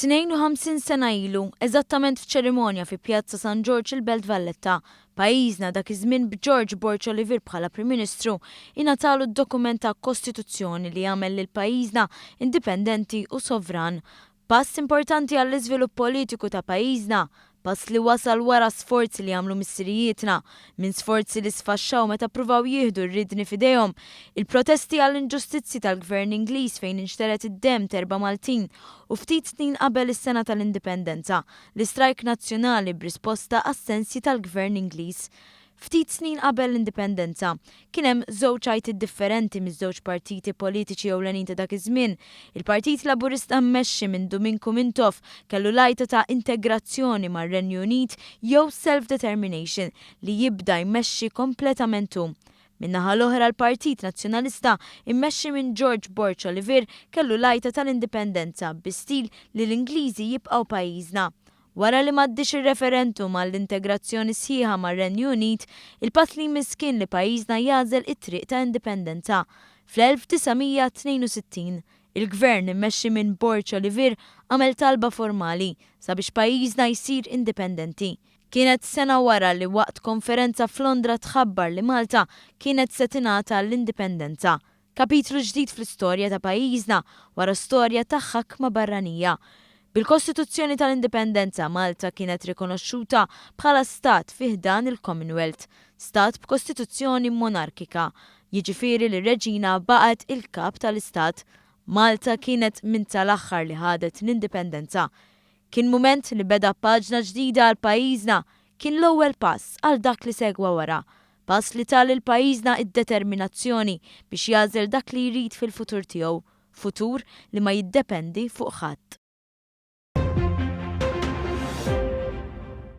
52 sena ilu, eżattament f'ċerimonja fi Pjazza San George il-Belt Valletta, pajjiżna dak iż-żmien b'George Borch Olivier bħala Prim Ministru ingħatalu d-dokument ta' Kostituzzjoni li jagħmel lil pajjiżna indipendenti u sovran. Pass importanti għall-iżvilupp politiku ta' pajjiżna, pass li wasal wara sforzi li għamlu missirijietna, minn sforzi li sfaxxaw meta pruvaw jieħdu r-ridni f'idejhom, il-protesti għall-inġustizzi tal-Gvern Ingliż fejn inxteret id-demm terba' Maltin u ftit snin qabel is-sena tal-Indipendenza, l-istrajk nazzjonali b'risposta assenzji tal-Gvern Ingliż. Ftit snin qabel l-indipendenza, kien hemm żewġ għajtiet differenti miż-żewġ partiti politiċi ewlenin ta' dak iż-żmien. Il-Partit Laburista mmexxi minn Dominic Mintoff kellu lajta ta' integrazzjoni mar-Renju Unit jew self-determination li jibda jmexxi kompletament hu. Min-naħa l-oħra l-Partit Nazzjonalista immexxi minn George Borch Olivier kellu lajta tal-indipendenza bi stil li l-Ingliżi jibqgħu pajjiżna. Wara li m'għaddix ir-referendum għall-integrazzjoni sħiħa mar-Renju Unit, il-pass li miskin li pajjiżna jażel it-triq ta' indipendenza. Fl-1962, il-Gvern immexxi minn Borch Olivier għamel talba formali sabiex pajjiżna jsir indipendenti. Kienet sena wara li waqt konferenza f'Londra tħabbar li Malta kienet se tingħata l-indipendenza. Kapitlu ġdid fl-istorja ta' pajjiżna wara storja ta' ħakma barranija. Bil-Kostituzzjoni tal-Indipendenza Malta kienet rikonoxxuta bħala stat fih dan il-Commonwealth, stat b'kostituzzjoni monarkika, jiġifieri li r-Reġina baqgħet il-kap tal-istat. Malta kienet minn tal-aħħar li ħadet l-indipendenza. Kien mument li beda paġna ġdida għal pajjiżna, kien l-ewwel pass għal dak li segwa wara. Pass li tal il-pajjiżna id-determinazzjoni biex jażel dak li jrid fil-futur tiegħu, futur li ma jiddependi fuq ħadd.